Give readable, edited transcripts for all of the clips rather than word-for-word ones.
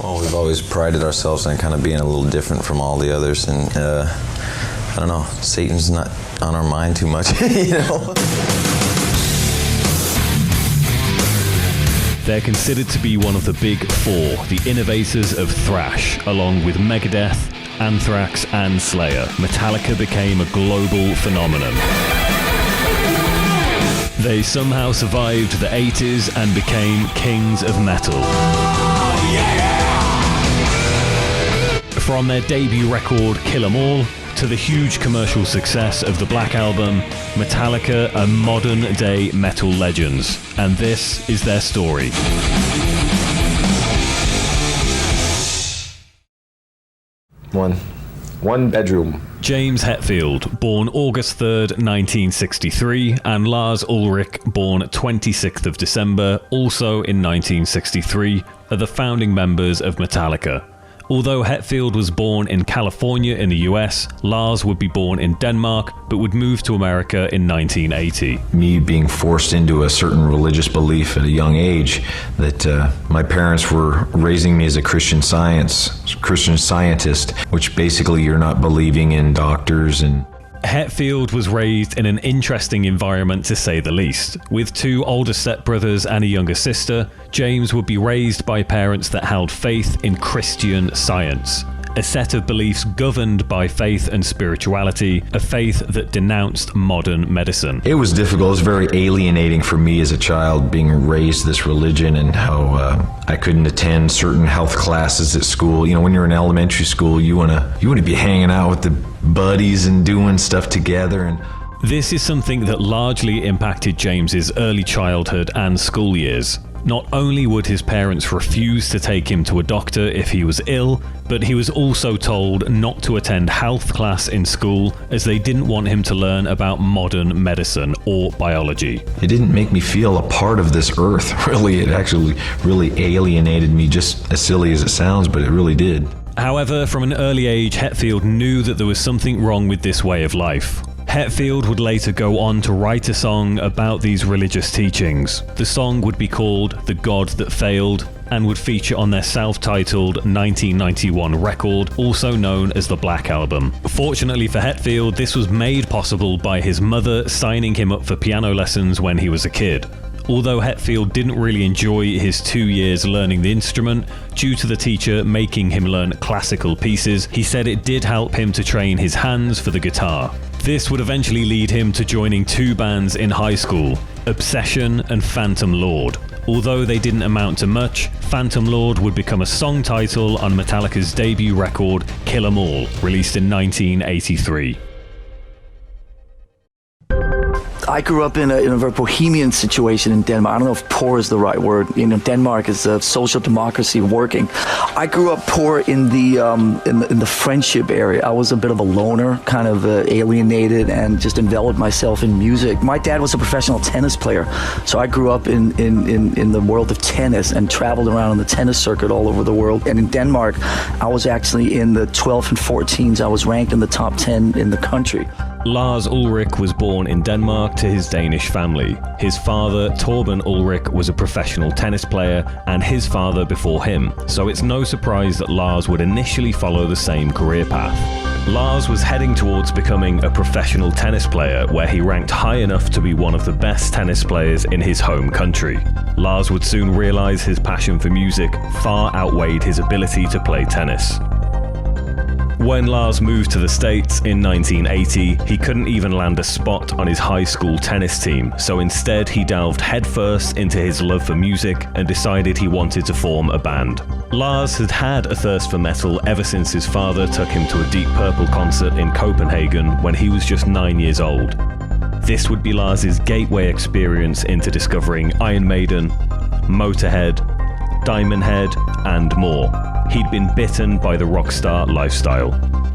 Well, we've always prided ourselves on kind of being a little different from all the others, and I don't know, Satan's not on our mind too much, you know? They're considered to be one of the big four, the innovators of thrash, along with Megadeth, Anthrax, and Slayer. Metallica became a global phenomenon. They somehow survived the 80s and became kings of metal. From their debut record, Kill 'Em All, to the huge commercial success of the Black Album, Metallica are modern-day metal legends, and this is their story. One bedroom. James Hetfield, born August 3rd, 1963, and Lars Ulrich, born 26th of December, also in 1963, are the founding members of Metallica. Although Hetfield was born in California in the US, Lars would be born in Denmark, but would move to America in 1980. Me being forced into a certain religious belief at a young age, that my parents were raising me as a Christian scientist, which basically you're not believing in doctors and... Hetfield was raised in an interesting environment, to say the least. With two older stepbrothers and a younger sister, James would be raised by parents that held faith in Christian Science, a set of beliefs governed by faith and spirituality, a faith that denounced modern medicine. It was difficult. It was very alienating for me as a child, being raised this religion, and how I couldn't attend certain health classes at school. You know, when you're in elementary school, you wanna be hanging out with the buddies and doing stuff together. And this is something that largely impacted James's early childhood and school years. Not only would his parents refuse to take him to a doctor if he was ill, but he was also told not to attend health class in school as they didn't want him to learn about modern medicine or biology. It didn't make me feel a part of this earth, really. It actually really alienated me, just as silly as it sounds, but it really did. However, from an early age, Hetfield knew that there was something wrong with this way of life. Hetfield would later go on to write a song about these religious teachings. The song would be called The God That Failed, and would feature on their self-titled 1991 record, also known as the Black Album. Fortunately for Hetfield, this was made possible by his mother signing him up for piano lessons when he was a kid. Although Hetfield didn't really enjoy his 2 years learning the instrument, due to the teacher making him learn classical pieces, he said it did help him to train his hands for the guitar. This would eventually lead him to joining two bands in high school, Obsession and Phantom Lord. Although they didn't amount to much, Phantom Lord would become a song title on Metallica's debut record, Kill 'Em All, released in 1983. I grew up in a very bohemian situation in Denmark. I don't know if poor is the right word. You know, Denmark is a social democracy working. I grew up poor in the friendship area. I was a bit of a loner, kind of alienated, and just enveloped myself in music. My dad was a professional tennis player, so I grew up in the world of tennis and traveled around on the tennis circuit all over the world. And in Denmark, I was actually in the 12 and 14s. I was ranked in the top 10 in the country. Lars Ulrich was born in Denmark to his Danish family. His father, Torben Ulrich, was a professional tennis player, and his father before him, so it's no surprise that Lars would initially follow the same career path. Lars was heading towards becoming a professional tennis player, where he ranked high enough to be one of the best tennis players in his home country. Lars would soon realize his passion for music far outweighed his ability to play tennis. When Lars moved to the States in 1980, he couldn't even land a spot on his high school tennis team, so instead he delved headfirst into his love for music and decided he wanted to form a band. Lars had had a thirst for metal ever since his father took him to a Deep Purple concert in Copenhagen when he was just 9 years old. This would be Lars's gateway experience into discovering Iron Maiden, Motorhead, Diamond Head, and more. He'd been bitten by the rock star lifestyle.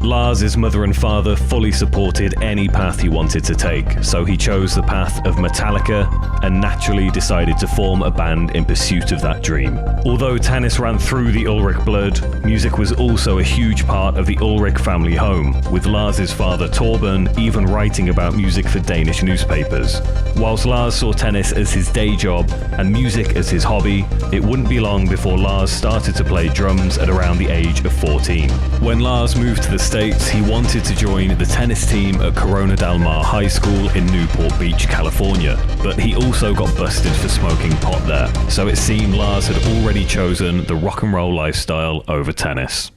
Lars's mother and father fully supported any path he wanted to take, so he chose the path of Metallica and naturally decided to form a band in pursuit of that dream. Although tennis ran through the Ulrich blood, music was also a huge part of the Ulrich family home, with Lars's father Torben even writing about music for Danish newspapers. Whilst Lars saw tennis as his day job and music as his hobby, it wouldn't be long before Lars started to play drums at around the age of 14. When Lars moved to the States, he wanted to join the tennis team at Corona Del Mar High School in Newport Beach, California, but he also got busted for smoking pot there, so it seemed Lars had already chosen the rock and roll lifestyle over tennis.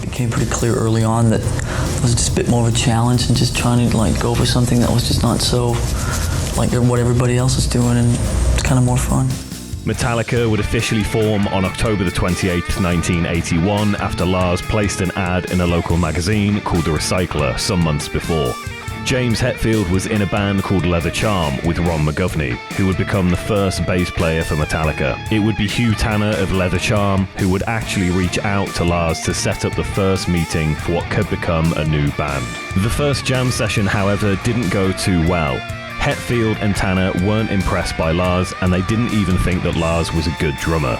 It became pretty clear early on that it was just a bit more of a challenge and just trying to go for something that was just not so like what everybody else is doing, and it's kind of more fun. Metallica would officially form on October the 28th, 1981, after Lars placed an ad in a local magazine called The Recycler some months before. James Hetfield was in a band called Leather Charm with Ron McGovney, who would become the first bass player for Metallica. It would be Hugh Tanner of Leather Charm who would actually reach out to Lars to set up the first meeting for what could become a new band. The first jam session, however, didn't go too well. Hetfield and Tanner weren't impressed by Lars, and they didn't even think that Lars was a good drummer.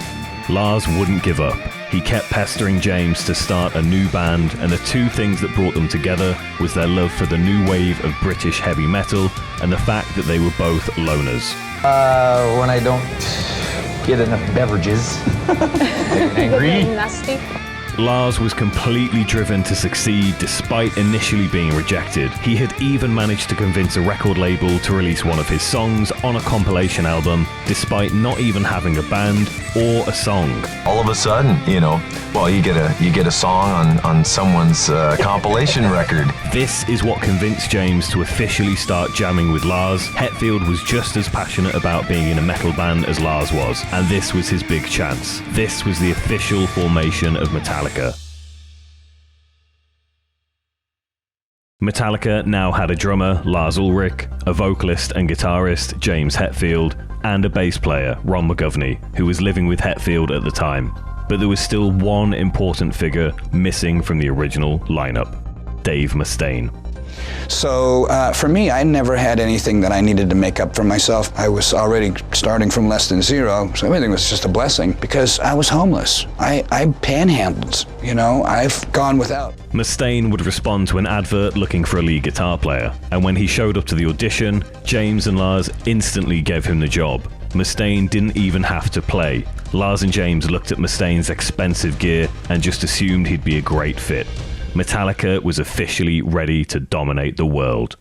Lars wouldn't give up. He kept pestering James to start a new band, and the two things that brought them together was their love for the new wave of British heavy metal and the fact that they were both loners. When I don't get enough beverages, angry. Nasty. Lars was completely driven to succeed despite initially being rejected. He had even managed to convince a record label to release one of his songs on a compilation album, despite not even having a band or a song. All of a sudden, you get a song on someone's compilation record. This is what convinced James to officially start jamming with Lars. Hetfield was just as passionate about being in a metal band as Lars was, and this was his big chance. This was the official formation of Metallica. Metallica now had a drummer, Lars Ulrich, a vocalist and guitarist, James Hetfield, and a bass player, Ron McGovney, who was living with Hetfield at the time. But there was still one important figure missing from the original lineup: Dave Mustaine. So for me, I never had anything that I needed to make up for myself. I was already starting from less than zero, so everything was just a blessing because I was homeless. I panhandled, I've gone without. Mustaine would respond to an advert looking for a lead guitar player, and when he showed up to the audition, James and Lars instantly gave him the job. Mustaine didn't even have to play. Lars and James looked at Mustaine's expensive gear and just assumed he'd be a great fit. Metallica was officially ready to dominate the world.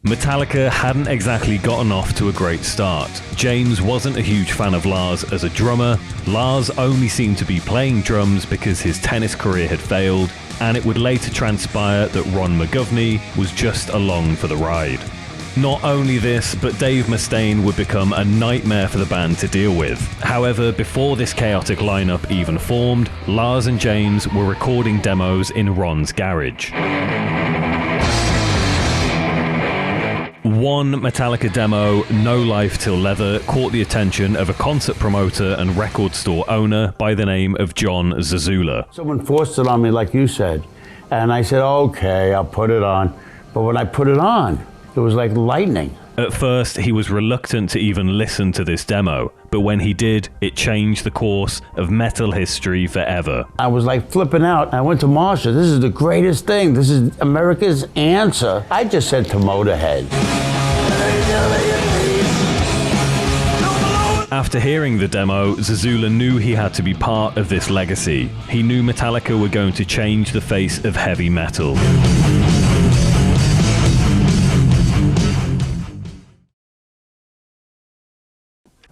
Metallica hadn't exactly gotten off to a great start. James wasn't a huge fan of Lars as a drummer. Lars only seemed to be playing drums because his tennis career had failed, and it would later transpire that Ron McGovney was just along for the ride. Not only this, but Dave Mustaine would become a nightmare for the band to deal with. However, before this chaotic lineup even formed, Lars and James were recording demos in Ron's garage. One Metallica demo, No Life Till Leather, caught the attention of a concert promoter and record store owner by the name of John Zazula. Someone forced it on me, like you said, and I said, okay, I'll put it on. But when I put it on, it was like lightning. At first, he was reluctant to even listen to this demo, but when he did, it changed the course of metal history forever. I was like flipping out. I went to Marsha. This is the greatest thing. This is America's answer. I just said to Motorhead. After hearing the demo, Zazula knew he had to be part of this legacy. He knew Metallica were going to change the face of heavy metal.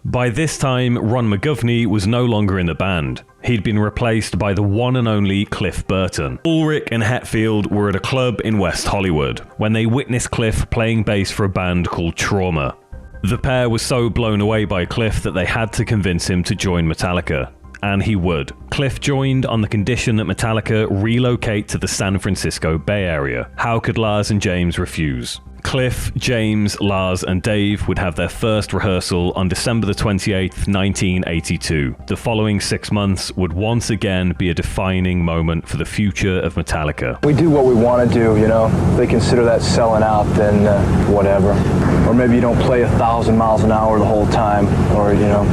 By this time, Ron McGovney was no longer in the band. He'd been replaced by the one and only Cliff Burton. Ulrich and Hetfield were at a club in West Hollywood when they witnessed Cliff playing bass for a band called Trauma. The pair was so blown away by Cliff that they had to convince him to join Metallica. And he would. Cliff joined on the condition that Metallica relocate to the San Francisco Bay Area. How could Lars and James refuse? Cliff, James, Lars, and Dave would have their first rehearsal on December the 28th, 1982. The following 6 months would once again be a defining moment for the future of Metallica. We do what we want to do, you know. If they consider that selling out, then whatever. Or maybe you don't play 1,000 miles an hour the whole time, or, you know,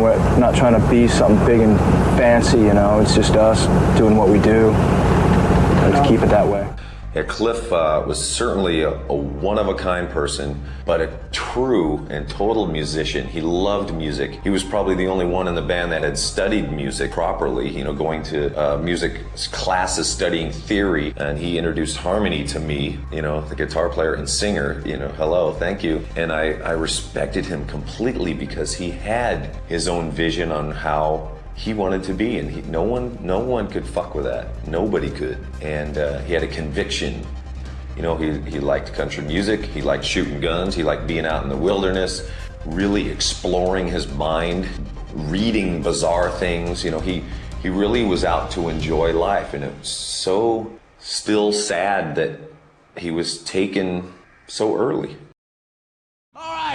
we're not trying to be something big and fancy, you know. It's just us doing what we do. Let's keep it that way. Yeah, Cliff was certainly a one-of-a-kind person, but a true and total musician. He loved music. He was probably the only one in the band that had studied music properly, you know, going to music classes, studying theory, and he introduced harmony to me, you know, the guitar player and singer, you know, hello, thank you. And I respected him completely because he had his own vision on how he wanted to be, and no one could fuck with that. Nobody could. And he had a conviction. You know, he liked country music, he liked shooting guns, he liked being out in the wilderness, really exploring his mind, reading bizarre things. You know, he really was out to enjoy life, and it's so still sad that he was taken so early.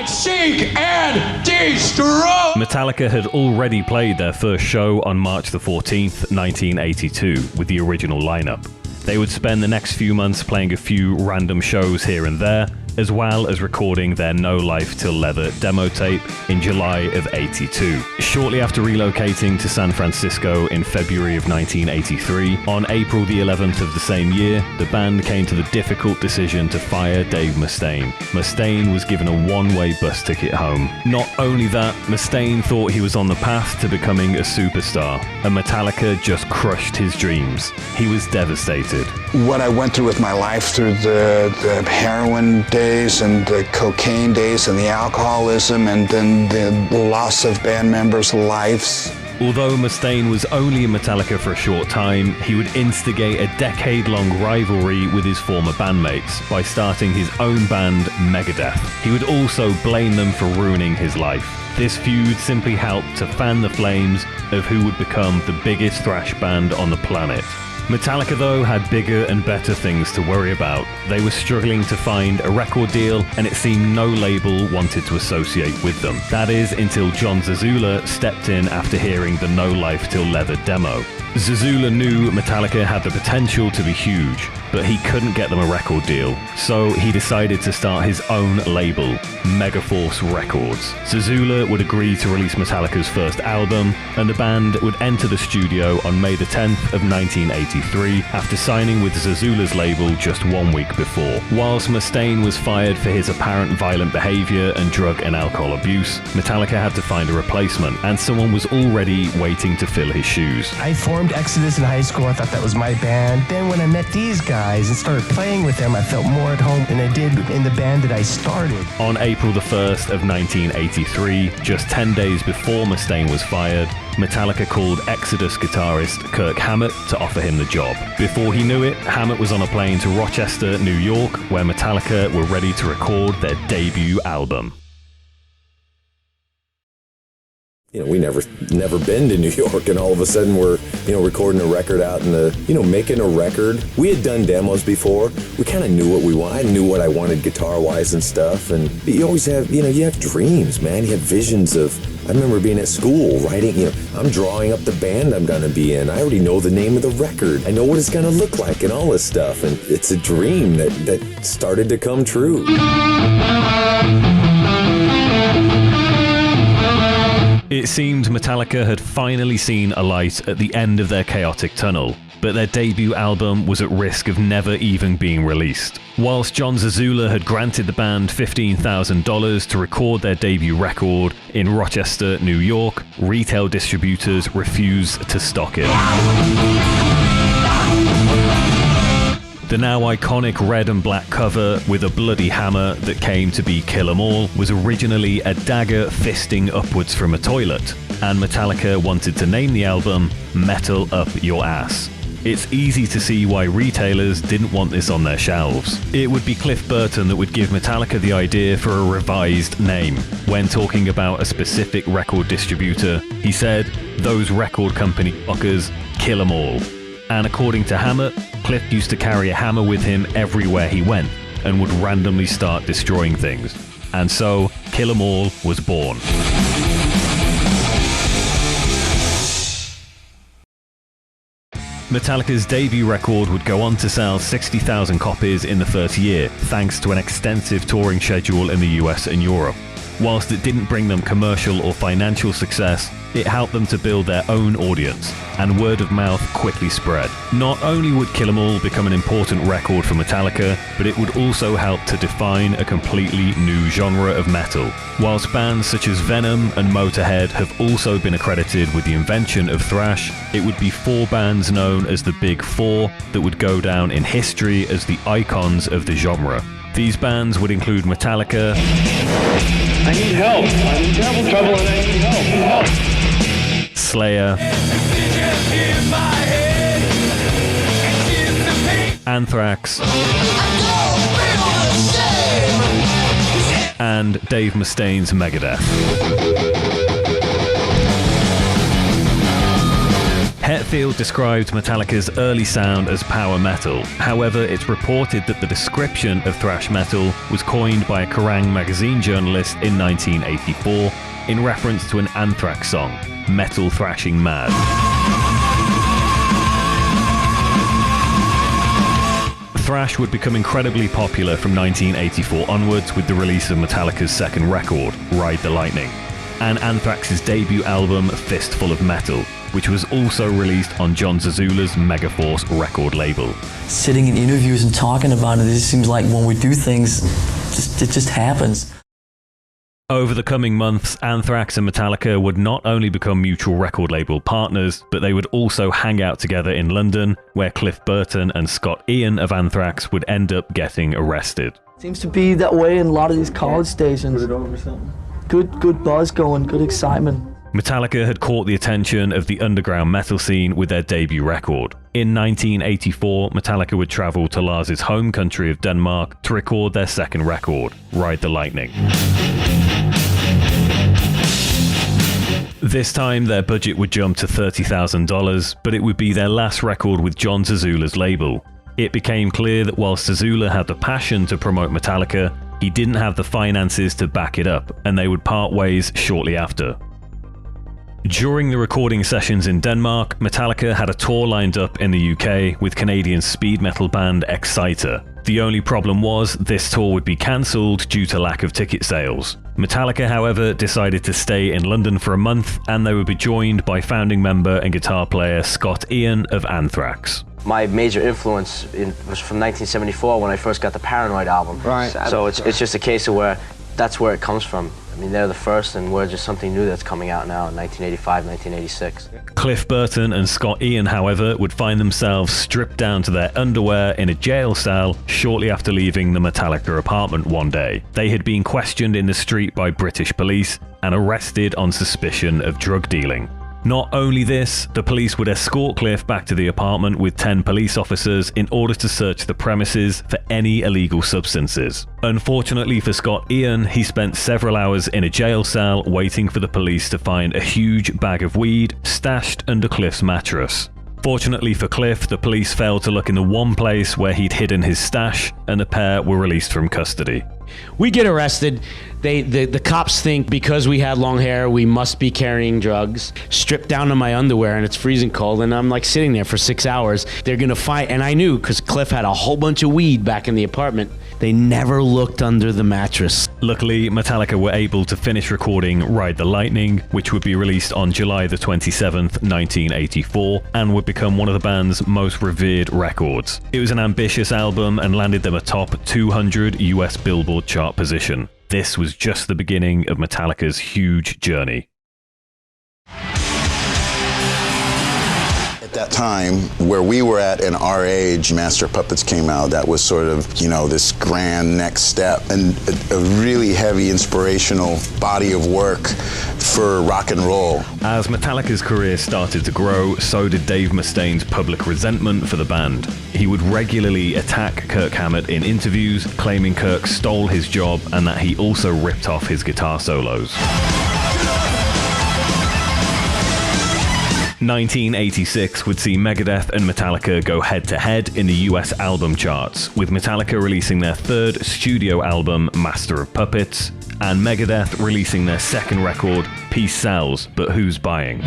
Seek and destroy! Metallica had already played their first show on March the 14th, 1982, with the original lineup. They would spend the next few months playing a few random shows here and there, as well as recording their No Life Till Leather demo tape in July of '82. Shortly after relocating to San Francisco in February of 1983, on April the 11th of the same year, the band came to the difficult decision to fire Dave Mustaine. Mustaine was given a one-way bus ticket home. Not only that, Mustaine thought he was on the path to becoming a superstar, and Metallica just crushed his dreams. He was devastated. What I went through with my life, through the heroin days and the cocaine days and the alcoholism and then the loss of band members' lives. Although Mustaine was only in Metallica for a short time, he would instigate a decade-long rivalry with his former bandmates by starting his own band, Megadeth. He would also blame them for ruining his life. This feud simply helped to fan the flames of who would become the biggest thrash band on the planet. Metallica, though, had bigger and better things to worry about. They were struggling to find a record deal, and it seemed no label wanted to associate with them. That is, until John Zazula stepped in after hearing the No Life Till Leather demo. Zazula knew Metallica had the potential to be huge, but he couldn't get them a record deal, so he decided to start his own label, Megaforce Records. Zazula would agree to release Metallica's first album, and the band would enter the studio on May the 10th of 1983 after signing with Zazula's label just 1 week before. Whilst Mustaine was fired for his apparent violent behavior and drug and alcohol abuse, Metallica had to find a replacement, and someone was already waiting to fill his shoes. I formed Exodus in high school. I thought that was my band. Then when I met these guys and started playing with them, I felt more at home than I did in the band that I started. On April the 1st of 1983, just 10 days before Mustaine was fired, Metallica called Exodus guitarist Kirk Hammett to offer him the job. Before he knew it, Hammett was on a plane to Rochester, New York, where Metallica were ready to record their debut album. You know, we never been to New York, and all of a sudden we're, recording a record out in the, making a record. We had done demos before. We kind of knew what we wanted. I knew what I wanted guitar-wise and stuff, and you always have, you have dreams, man. You have visions of, I remember being at school, writing, I'm drawing up the band I'm gonna be in. I already know the name of the record. I know what it's gonna look like and all this stuff, and it's a dream that started to come true. It seemed Metallica had finally seen a light at the end of their chaotic tunnel, but their debut album was at risk of never even being released. Whilst John Zazula had granted the band $15,000 to record their debut record in Rochester, New York, retail distributors refused to stock it. The now iconic red and black cover with a bloody hammer that came to be Kill 'Em All was originally a dagger fisting upwards from a toilet, and Metallica wanted to name the album Metal Up Your Ass. It's easy to see why retailers didn't want this on their shelves. It would be Cliff Burton that would give Metallica the idea for a revised name. When talking about a specific record distributor, he said, "Those record company fuckers, kill 'em all." And according to Hammett, Cliff used to carry a hammer with him everywhere he went. and would randomly start destroying things. And so, Kill 'Em All was born. Metallica's debut record would go on to sell 60,000 copies in the first year, thanks to an extensive touring schedule in the US and Europe. Whilst it didn't bring them commercial or financial success, it helped them to build their own audience, and word of mouth quickly spread. Not only would Kill 'Em All become an important record for Metallica, but it would also help to define a completely new genre of metal. Whilst bands such as Venom and Motorhead have also been accredited with the invention of thrash, it would be 4 bands known as the Big Four that would go down in history as the icons of the genre. These bands would include Metallica, I need help. I'm in terrible trouble and I need help. Slayer, Anthrax, and Dave Mustaine's Megadeth. Hetfield described Metallica's early sound as power metal. However, it's reported that the description of thrash metal was coined by a Kerrang! Magazine journalist in 1984 in reference to an Anthrax song, Metal Thrashing Mad. Thrash would become incredibly popular from 1984 onwards with the release of Metallica's second record, Ride the Lightning, and Anthrax's debut album, Fistful of Metal, which was also released on John Zazula's Megaforce record label. Sitting in interviews and talking about it, it just seems like when we do things, it just happens. Over the coming months, Anthrax and Metallica would not only become mutual record label partners, but they would also hang out together in London, where Cliff Burton and Scott Ian of Anthrax would end up getting arrested. Seems to be that way in a lot of these college stations. Put it over something. Good buzz going, good excitement. Metallica had caught the attention of the underground metal scene with their debut record. In 1984, Metallica would travel to Lars' home country of Denmark to record their second record, Ride the Lightning. This time, their budget would jump to $30,000, but it would be their last record with John Zazula's label. It became clear that while Zazula had the passion to promote Metallica, he didn't have the finances to back it up, and they would part ways shortly after. During the recording sessions in Denmark, Metallica had a tour lined up in the UK with Canadian speed metal band Exciter. The only problem was this tour would be cancelled due to lack of ticket sales. Metallica, however, decided to stay in London for a month, and they would be joined by founding member and guitar player Scott Ian of Anthrax. My major influence was from 1974 when I first got the Paranoid album. Right. So it's just a case of where that's where it comes from. I mean, they're the first, and we're just something new that's coming out now in 1985, 1986. Cliff Burton and Scott Ian, however, would find themselves stripped down to their underwear in a jail cell shortly after leaving the Metallica apartment one day. They had been questioned in the street by British police and arrested on suspicion of drug dealing. Not only this, the police would escort Cliff back to the apartment with 10 police officers in order to search the premises for any illegal substances. Unfortunately for Scott Ian, he spent several hours in a jail cell waiting for the police to find a huge bag of weed stashed under Cliff's mattress. Fortunately for Cliff, the police failed to look in the one place where he'd hidden his stash, and the pair were released from custody. We get arrested. The cops think because we had long hair, we must be carrying drugs. Stripped down to my underwear, and it's freezing cold, and I'm like sitting there for 6 hours. They're gonna fight, and I knew because Cliff had a whole bunch of weed back in the apartment. They never looked under the mattress. Luckily, Metallica were able to finish recording Ride the Lightning, which would be released on July the 27th, 1984, and would become one of the band's most revered records. It was an ambitious album and landed them a top 200 US Billboard chart position. This was just the beginning of Metallica's huge journey. At that time, where we were at in our age, Master of Puppets came out. That was sort of, this grand next step and a really heavy inspirational body of work for rock and roll. As Metallica's career started to grow, so did Dave Mustaine's public resentment for the band. He would regularly attack Kirk Hammett in interviews, claiming Kirk stole his job and that he also ripped off his guitar solos. 1986 would see Megadeth and Metallica go head-to-head in the US album charts, with Metallica releasing their third studio album, Master of Puppets, and Megadeth releasing their second record, Peace Sells, But Who's Buying?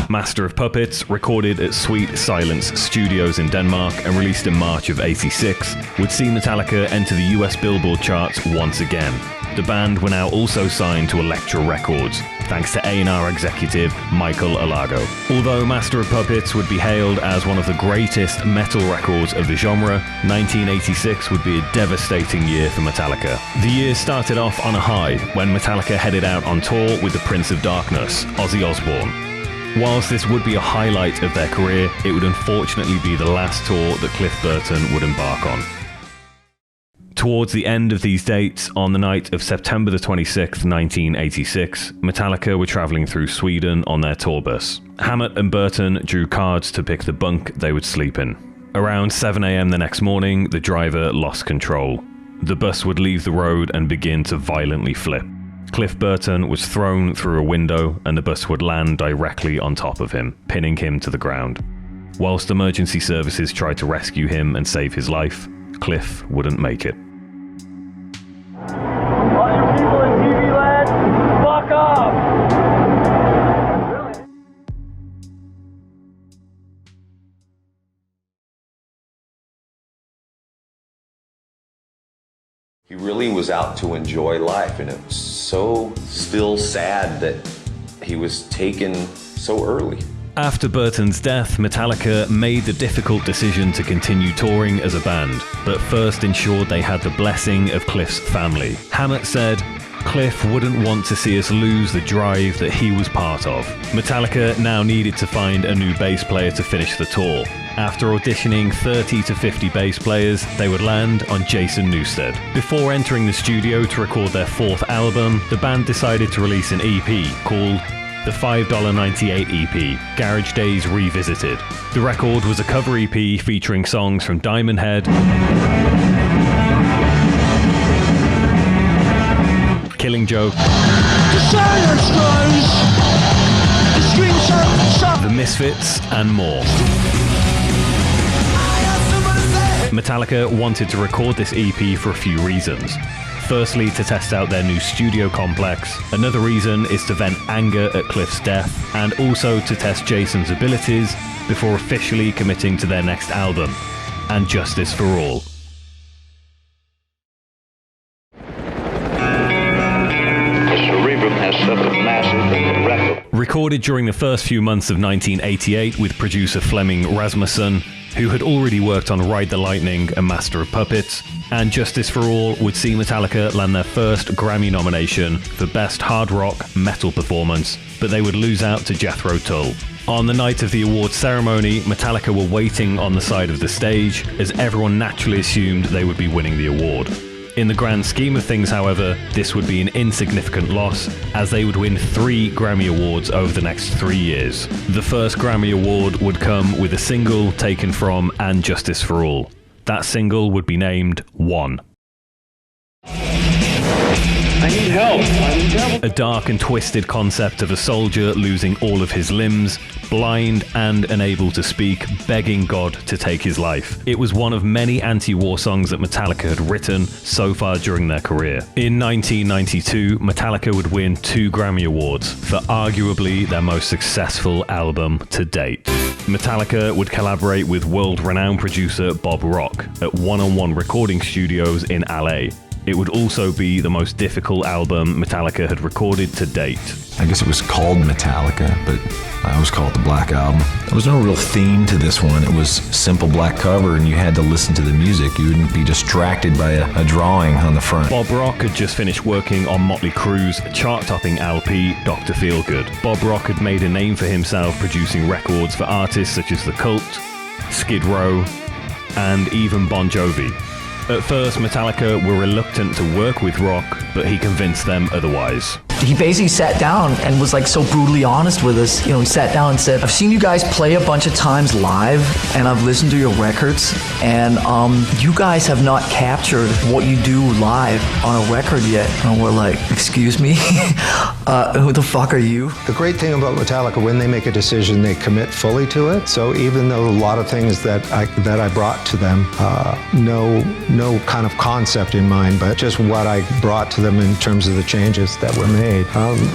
Master of Puppets, recorded at Sweet Silence Studios in Denmark and released in March of '86, would see Metallica enter the US Billboard charts once again. The band were now also signed to Elektra Records, thanks to A&R executive Michael Alago. Although Master of Puppets would be hailed as one of the greatest metal records of the genre, 1986 would be a devastating year for Metallica. The year started off on a high when Metallica headed out on tour with the Prince of Darkness, Ozzy Osbourne. Whilst this would be a highlight of their career, it would unfortunately be the last tour that Cliff Burton would embark on. Towards the end of these dates, on the night of September the 26th, 1986, Metallica were travelling through Sweden on their tour bus. Hammett and Burton drew cards to pick the bunk they would sleep in. Around 7 a.m. the next morning, the driver lost control. The bus would leave the road and begin to violently flip. Cliff Burton was thrown through a window and the bus would land directly on top of him, pinning him to the ground. Whilst emergency services tried to rescue him and save his life, Cliff wouldn't make it. All you people in TV land, fuck off! He really was out to enjoy life, and it was so still sad that he was taken so early. After Burton's death, Metallica made the difficult decision to continue touring as a band, but first ensured they had the blessing of Cliff's family. Hammett said, "Cliff wouldn't want to see us lose the drive that he was part of." Metallica now needed to find a new bass player to finish the tour. After auditioning 30 to 50 bass players, they would land on Jason Newsted. Before entering the studio to record their fourth album, the band decided to release an EP called the $5.98 EP, Garage Days Revisited. The record was a cover EP featuring songs from Diamond Head, Killing Joke, The Misfits, and more. Metallica wanted to record this EP for a few reasons. Firstly, to test out their new studio complex. Another reason is to vent anger at Cliff's death, and also to test Jason's abilities before officially committing to their next album, And Justice for All. Has suffered massive record. Recorded during the first few months of 1988 with producer Flemming Rasmussen, who had already worked on Ride the Lightning and Master of Puppets, and Justice for All would see Metallica land their first Grammy nomination for Best Hard Rock Metal Performance, but they would lose out to Jethro Tull. On the night of the awards ceremony, Metallica were waiting on the side of the stage, as everyone naturally assumed they would be winning the award. In the grand scheme of things, however, this would be an insignificant loss, as they would win 3 Grammy Awards over the next 3 years. The first Grammy Award would come with a single taken from And Justice for All. That single would be named One. I need help. I'm terrible. A dark and twisted concept of a soldier losing all of his limbs, blind and unable to speak, begging God to take his life. It was one of many anti-war songs that Metallica had written so far during their career. In 1992, Metallica would win 2 Grammy Awards for arguably their most successful album to date. Metallica would collaborate with world-renowned producer Bob Rock at one-on-one recording studios in LA. It would also be the most difficult album Metallica had recorded to date. I guess it was called Metallica, but I always call it the Black Album. There was no real theme to this one. It was simple black cover, and you had to listen to the music. You wouldn't be distracted by a drawing on the front. Bob Rock had just finished working on Motley Crue's chart-topping LP, Dr. Feelgood. Bob Rock had made a name for himself producing records for artists such as The Cult, Skid Row, and even Bon Jovi. At first, Metallica were reluctant to work with Rock, but he convinced them otherwise. he basically sat down and was like so brutally honest with us. You know, he sat down and said, I've seen you guys play a bunch of times live, and I've listened to your records, and you guys have not captured what you do live on a record yet. And we're like, excuse me? Who the fuck are you? The great thing about Metallica, when they make a decision, they commit fully to it. So even though a lot of things that I brought to them, no kind of concept in mind, but just what I brought to them in terms of the changes that were made,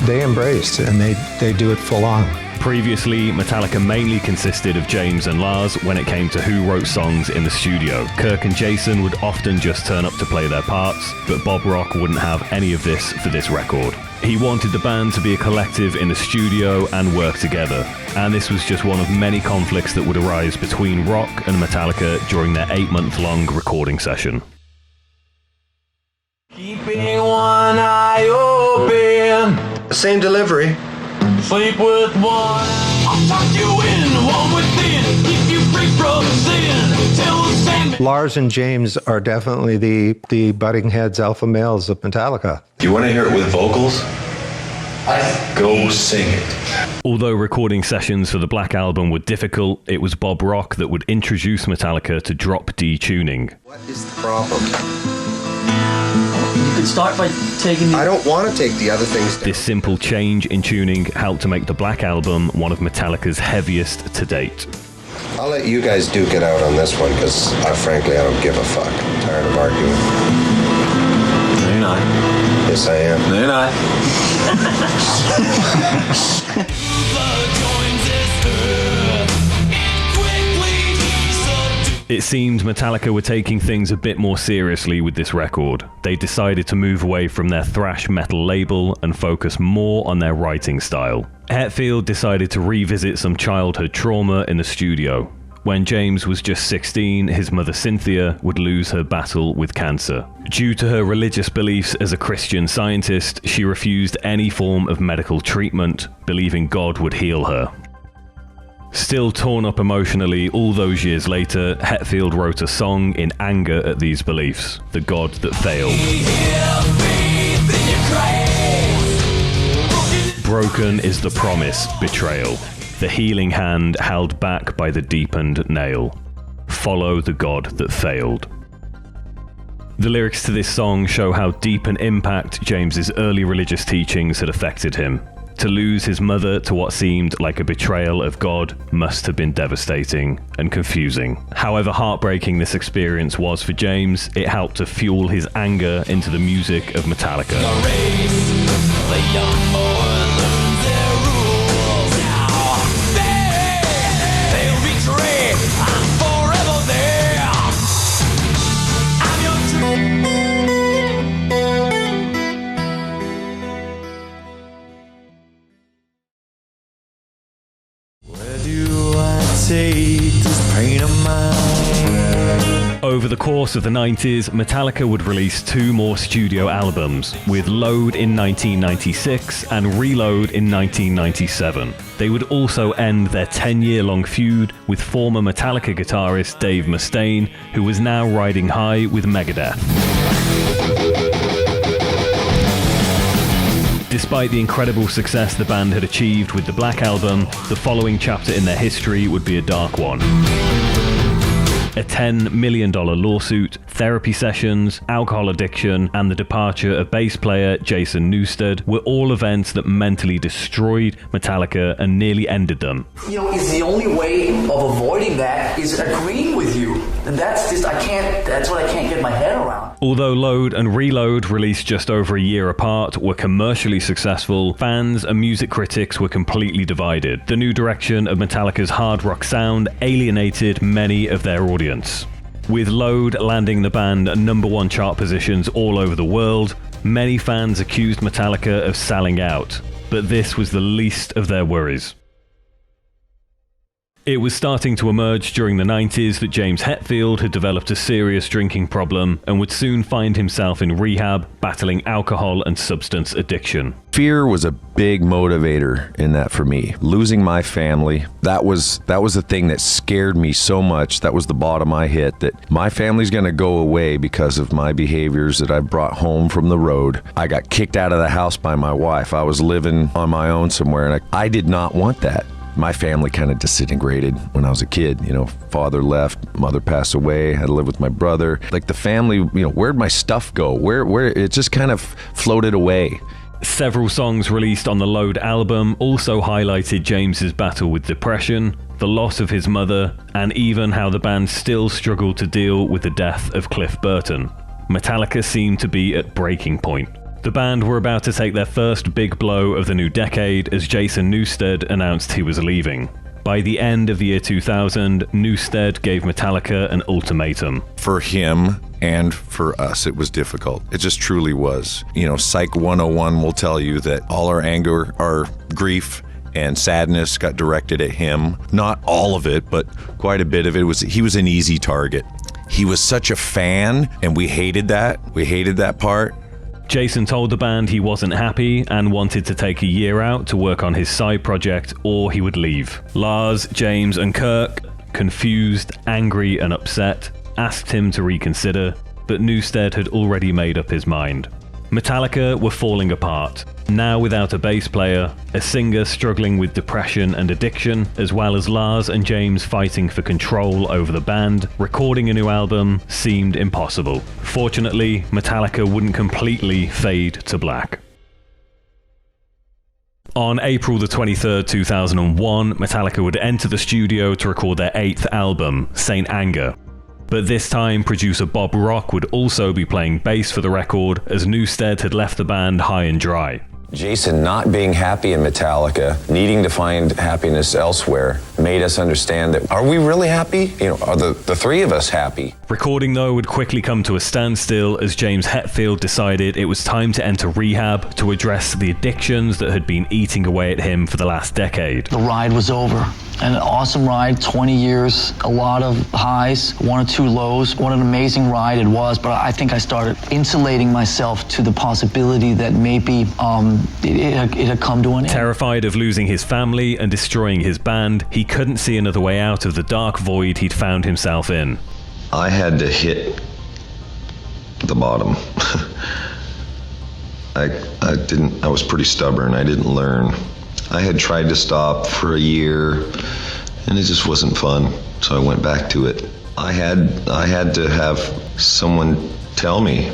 they embraced, and they do it full on. Previously, Metallica mainly consisted of James and Lars when it came to who wrote songs in the studio. Kirk and Jason would often just turn up to play their parts, but Bob Rock wouldn't have any of this for this record. He wanted the band to be a collective in the studio and work together, and this was just one of many conflicts that would arise between Rock and Metallica during their 8-month-long recording session. Keeping one eye open. Same delivery. Sleep with one. I'll tuck you in, one within. Keep you free from sin. Till the sand. Lars and James are definitely the butting heads, alpha males of Metallica. You want to hear it with vocals? Go sing it. Although recording sessions for the Black Album were difficult, it was Bob Rock that would introduce Metallica to drop D tuning. What is the problem? You could start by taking I don't want to take the other things down. This simple change in tuning helped to make the Black Album one of Metallica's heaviest to date. I'll let you guys duke it out on this one, because frankly, I don't give a fuck. I'm tired of arguing. No, you're not. Yes, I am. No, you're not. It seemed Metallica were taking things a bit more seriously with this record. They decided to move away from their thrash metal label and focus more on their writing style. Hetfield decided to revisit some childhood trauma in the studio. When James was just 16, his mother Cynthia would lose her battle with cancer. Due to her religious beliefs as a Christian Scientist, she refused any form of medical treatment, believing God would heal her. Still torn up emotionally all those years later, Hetfield wrote a song in anger at these beliefs, The God That Failed. Broken is the promise, betrayal, the healing hand held back by the deepened nail. Follow the God that failed. The lyrics to this song show how deep an impact James's early religious teachings had affected him. To lose his mother to what seemed like a betrayal of God must have been devastating and confusing. However heartbreaking this experience was for James, it helped to fuel his anger into the music of Metallica. Over the course of the 90s, Metallica would release 2 more studio albums, with Load in 1996 and Reload in 1997. They would also end their 10-year-long feud with former Metallica guitarist Dave Mustaine, who was now riding high with Megadeth. Despite the incredible success the band had achieved with the Black Album, the following chapter in their history would be a dark one. A $10 million lawsuit, therapy sessions, alcohol addiction, and the departure of bass player Jason Newsted were all events that mentally destroyed Metallica and nearly ended them. You know, is the only way of avoiding that is agreeing with you. And that's what I can't get my head around. Although Load and Reload, released just over a year apart, were commercially successful, fans and music critics were completely divided. The new direction of Metallica's hard rock sound alienated many of their audience. With Load landing the band at #1 chart positions all over the world, many fans accused Metallica of selling out, but this was the least of their worries. It was starting to emerge during the 90s that James Hetfield had developed a serious drinking problem and would soon find himself in rehab, battling alcohol and substance addiction. Fear was a big motivator in that for me. Losing my family, that was the thing that scared me so much. That was the bottom I hit, that my family's gonna go away because of my behaviors that I brought home from the road. I got kicked out of the house by my wife. I was living on my own somewhere, and I did not want that. My family kind of disintegrated when I was a kid. You know, father left, mother passed away, I had to live with my brother. Like the family, you know, where'd my stuff go? Where it just kind of floated away. Several songs released on the Load album also highlighted James's battle with depression, the loss of his mother, and even how the band still struggled to deal with the death of Cliff Burton. Metallica seemed to be at breaking point. The band were about to take their first big blow of the new decade as Jason Newsted announced he was leaving. By the end of the year 2000, Newsted gave Metallica an ultimatum. For him and for us, it was difficult. It just truly was. You know, Psych 101 will tell you that all our anger, our grief, and sadness got directed at him. Not all of it, but quite a bit of it. He was an easy target. He was such a fan, and we hated that. We hated that part. Jason told the band he wasn't happy and wanted to take a year out to work on his side project, or he would leave. Lars, James, and Kirk, confused, angry, and upset, asked him to reconsider, but Newsted had already made up his mind. Metallica were falling apart, now without a bass player, a singer struggling with depression and addiction, as well as Lars and James fighting for control over the band. Recording a new album seemed impossible. Fortunately, Metallica wouldn't completely fade to black. On April the 23rd, 2001, Metallica would enter the studio to record their 8th album, Saint Anger. But this time, producer Bob Rock would also be playing bass for the record, as Newsted had left the band high and dry. Jason not being happy in Metallica, needing to find happiness elsewhere, made us understand that, are we really happy? You know, are the three of us happy? Recording, though, would quickly come to a standstill as James Hetfield decided it was time to enter rehab to address the addictions that had been eating away at him for the last decade. The ride was over. An awesome ride, 20 years, a lot of highs, 1 or 2 lows. What an amazing ride it was, but I think I started insulating myself to the possibility that maybe it had come to an end. Terrified of losing his family and destroying his band, he couldn't see another way out of the dark void he'd found himself in. I had to hit the bottom. I was pretty stubborn. I didn't learn. I had tried to stop for a year, and it just wasn't fun, so I went back to it. I had to have someone tell me,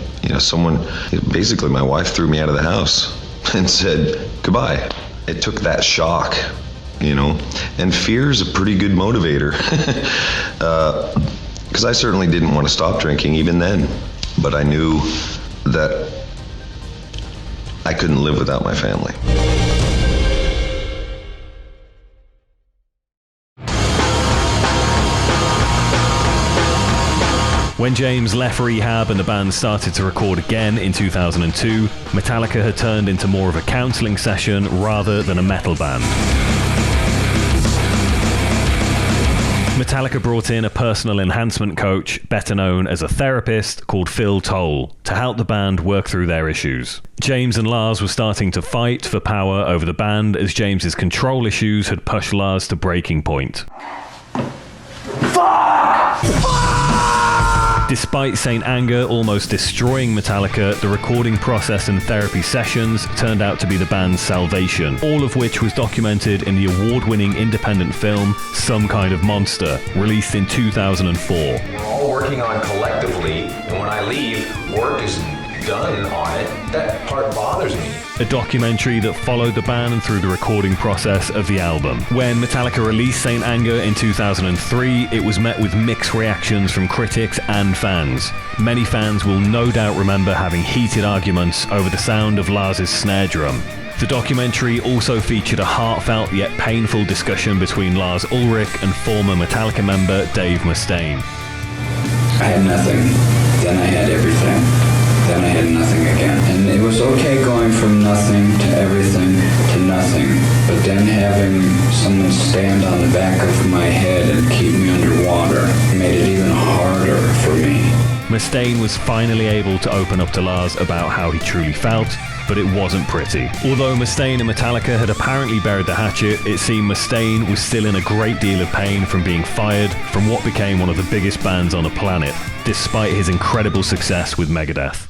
basically my wife threw me out of the house and said goodbye. It took that shock, and fear is a pretty good motivator. Because I certainly didn't want to stop drinking even then, but I knew that I couldn't live without my family. When James left Rehab and the band started to record again in 2002, Metallica had turned into more of a counseling session rather than a metal band. Metallica brought in a personal enhancement coach, better known as a therapist, called Phil Toll, to help the band work through their issues. James and Lars were starting to fight for power over the band as James's control issues had pushed Lars to breaking point. Despite Saint Anger almost destroying Metallica, the recording process and therapy sessions turned out to be the band's salvation, all of which was documented in the award-winning independent film Some Kind of Monster, released in 2004. We're all working on collectively, and when I leave, work is done on it. That part bothers me. A documentary that followed the band through the recording process of the album. When Metallica released Saint Anger in 2003, it was met with mixed reactions from critics and fans. Many fans will no doubt remember having heated arguments over the sound of Lars's snare drum. The documentary also featured a heartfelt yet painful discussion between Lars Ulrich and former Metallica member Dave Mustaine. I had nothing, then I had everything. Then I had nothing again. And it was okay going from nothing to everything to nothing. But then having someone stand on the back of my head and keep me underwater made it even harder for me. Mustaine was finally able to open up to Lars about how he truly felt, but it wasn't pretty. Although Mustaine and Metallica had apparently buried the hatchet, it seemed Mustaine was still in a great deal of pain from being fired from what became one of the biggest bands on the planet, despite his incredible success with Megadeth.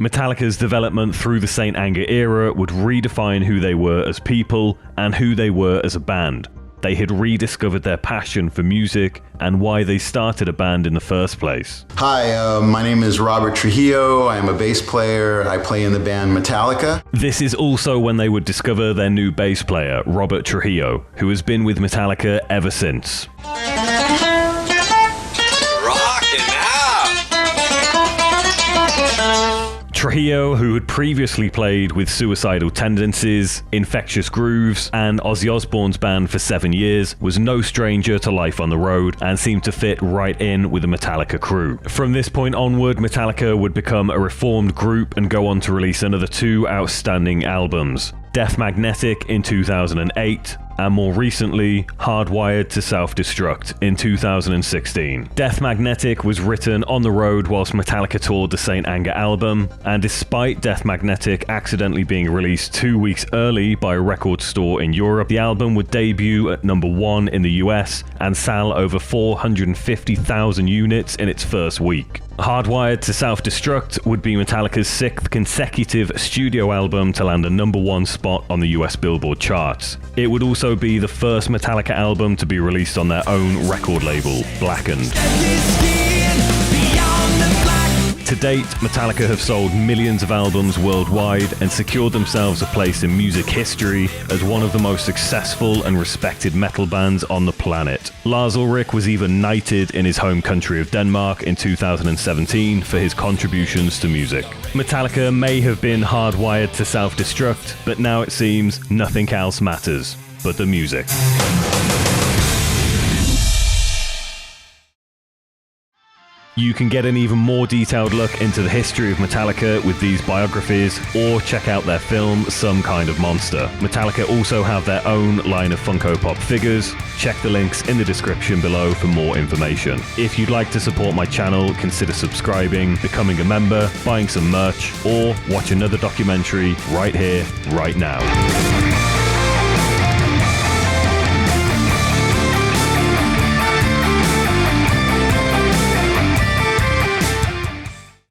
Metallica's development through the Saint Anger era would redefine who they were as people and who they were as a band. They had rediscovered their passion for music and why they started a band in the first place. Hi, my name is Robert Trujillo. I am a bass player. I play in the band Metallica. This is also when they would discover their new bass player, Robert Trujillo, who has been with Metallica ever since. Trujillo, who had previously played with Suicidal Tendencies, Infectious Grooves, and Ozzy Osbourne's band for 7 years, was no stranger to life on the road and seemed to fit right in with the Metallica crew. From this point onward, Metallica would become a reformed group and go on to release another 2 outstanding albums: Death Magnetic in 2008, and more recently, Hardwired to Self-Destruct in 2016. Death Magnetic was written on the road whilst Metallica toured the Saint Anger album, and despite Death Magnetic accidentally being released 2 weeks early by a record store in Europe, the album would debut at #1 in the US and sell over 450,000 units in its first week. Hardwired to Self-Destruct would be Metallica's 6th consecutive studio album to land a #1 spot on the US Billboard charts. It would also be the first Metallica album to be released on their own record label, Blackened. To date, Metallica have sold millions of albums worldwide and secured themselves a place in music history as one of the most successful and respected metal bands on the planet. Lars Ulrich was even knighted in his home country of Denmark in 2017 for his contributions to music. Metallica may have been hardwired to self-destruct, but now it seems nothing else matters but the music. You can get an even more detailed look into the history of Metallica with these biographies, or check out their film, Some Kind of Monster. Metallica also have their own line of Funko Pop figures. Check the links in the description below for more information. If you'd like to support my channel, consider subscribing, becoming a member, buying some merch, or watch another documentary right here, right now.